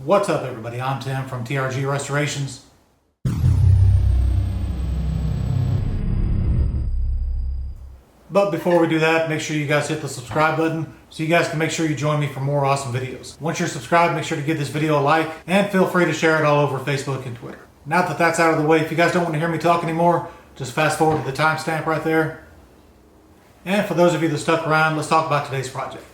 What's up everybody, I'm Tim from TRG Restorations. But before we do that, make sure you guys hit the subscribe button so you guys can make sure you join me for more awesome videos. Once you're subscribed, make sure to give this video a like and feel free to share it all over Facebook and Twitter. Now that that's out of the way, if you guys don't want to hear me talk anymore, just fast forward to the timestamp right there. And for those of you that stuck around, let's talk about today's project.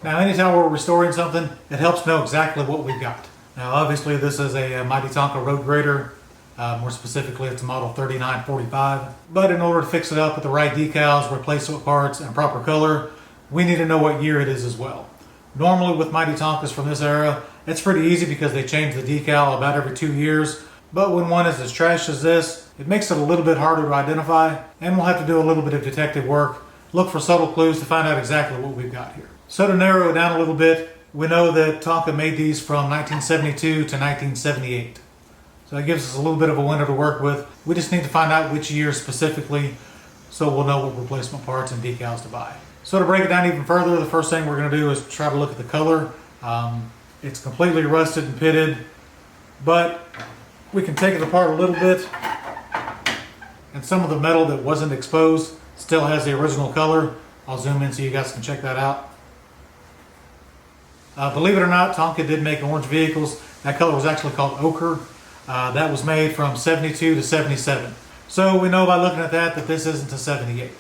Now, anytime we're restoring something, it helps to know exactly what we've got. Now, obviously, this is a Mighty Tonka Road Grader. More specifically, it's a model 3945. But in order to fix it up with the right decals, replacement parts, and proper color, we need to know what year it is as well. Normally, with Mighty Tonkas from this era, it's pretty easy because they change the decal about every 2 years. But when one is as trashed as this, it makes it a little bit harder to identify, and we'll have to do a little bit of detective work, look for subtle clues to find out exactly what we've got here. So to narrow it down a little bit, we know that Tonka made these from 1972 to 1978. So that gives us a little bit of a window to work with. We just need to find out which year specifically so we'll know what replacement parts and decals to buy. So to break it down even further, the first thing we're going to do is try to look at the color. It's completely rusted and pitted, but we can take it apart a little bit, and some of the metal that wasn't exposed still has the original color. I'll zoom in so you guys can check that out. Believe it or not, Tonka did make orange vehicles. That color was actually called ochre. That was made from 72 to 77. So we know by looking at that this isn't a 78.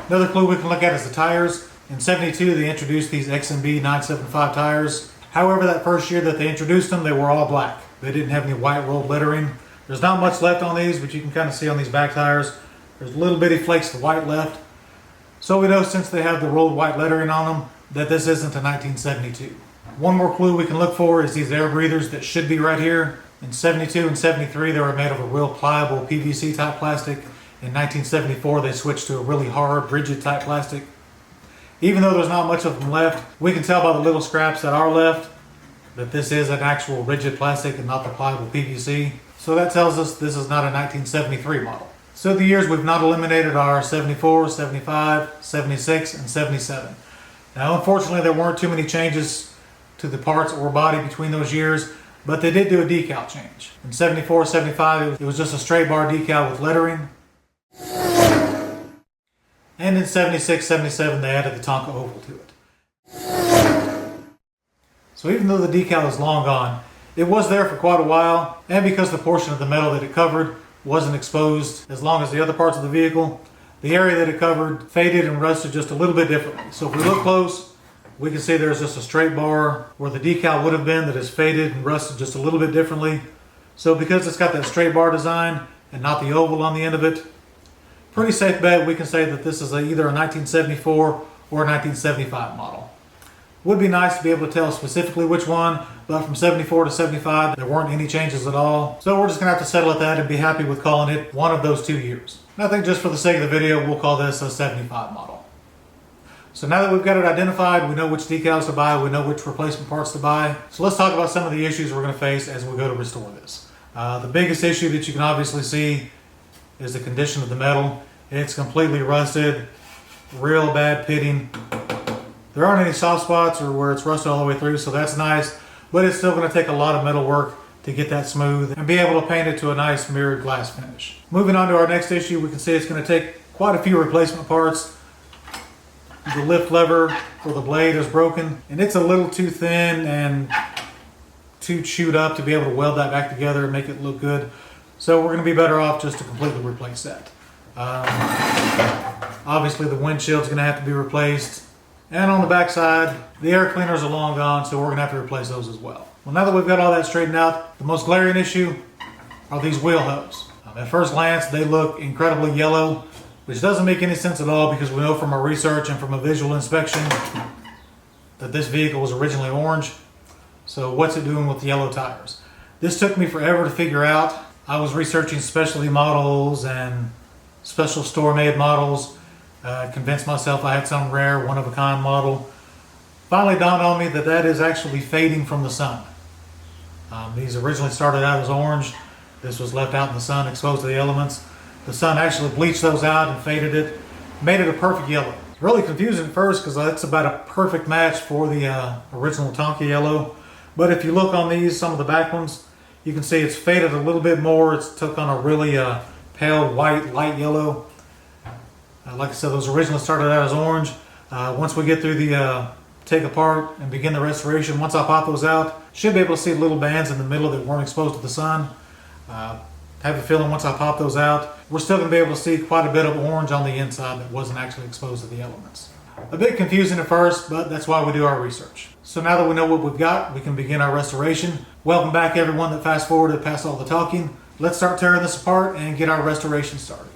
Another clue we can look at is the tires. In 72 they introduced these XMB 975 tires. However, that first year that they introduced them, they were all black. They didn't have any white rolled lettering. There's not much left on these, but you can kind of see on these back tires, there's little bitty flakes of white left. So we know, since they have the rolled white lettering on them, that this isn't a 1972. One more clue we can look for is these air breathers that should be right here. In 72 and 73 they were made of a real pliable PVC type plastic. In 1974 they switched to a really hard, rigid type plastic. Even though there's not much of them left, we can tell by the little scraps that are left that this is an actual rigid plastic and not the pliable PVC. So that tells us this is not a 1973 model. So the years we've not eliminated are 74, 75, 76, and 77. Now, unfortunately, there weren't too many changes to the parts or body between those years, but they did do a decal change. In 74, 75, it was just a straight bar decal with lettering. And in 76, 77, they added the Tonka oval to it. So even though the decal is long gone, it was there for quite a while, and because the portion of the metal that it covered wasn't exposed as long as the other parts of the vehicle, the area that it covered faded and rusted just a little bit differently. So if we look close, we can see there's just a straight bar where the decal would have been that is faded and rusted just a little bit differently. So because it's got that straight bar design and not the oval on the end of it, pretty safe bet we can say that this is either a 1974 or a 1975 model. Would be nice to be able to tell specifically which one, but from 74 to 75 there weren't any changes at all. So we're just going to have to settle at that and be happy with calling it one of those 2 years. And I think just for the sake of the video, we'll call this a 75 model. So now that we've got it identified, we know which decals to buy, we know which replacement parts to buy. So let's talk about some of the issues we're going to face as we go to restore this. The biggest issue that you can obviously see is the condition of the metal. It's completely rusted, real bad pitting. There aren't any soft spots or where it's rusted all the way through, so that's nice, but it's still going to take a lot of metal work to get that smooth and be able to paint it to a nice mirrored glass finish. Moving on to our next issue, we can see it's going to take quite a few replacement parts. The lift lever for the blade is broken, and it's a little too thin and too chewed up to be able to weld that back together and make it look good. So we're going to be better off just to completely replace that. Obviously the windshield's going to have to be replaced. And on the back side, the air cleaners are long gone, so we're going to have to replace those as well. Well, now that we've got all that straightened out, the most glaring issue are these wheel hubs. At first glance, they look incredibly yellow, which doesn't make any sense at all because we know from our research and from a visual inspection that this vehicle was originally orange. So what's it doing with the yellow tires? This took me forever to figure out. I was researching specialty models and special store-made models. Convinced myself I had some rare, one-of-a-kind model. Finally dawned on me that that is actually fading from the sun. These originally started out as orange. This was left out in the sun, exposed to the elements. The sun actually bleached those out and faded it, made it a perfect yellow. It's really confusing at first because that's about a perfect match for the original Tonka yellow. But if you look on these, some of the back ones, you can see it's faded a little bit more. It's took on a really pale white, light yellow. Like I said, those originally started out as orange. Once we get through the take apart and begin the restoration, once I pop those out, should be able to see little bands in the middle that weren't exposed to the sun. Have a feeling once I pop those out, we're still going to be able to see quite a bit of orange on the inside that wasn't actually exposed to the elements. A bit confusing at first, but that's why we do our research. So now that we know what we've got, we can begin our restoration. Welcome back everyone that fast forwarded past all the talking. Let's start tearing this apart and get our restoration started.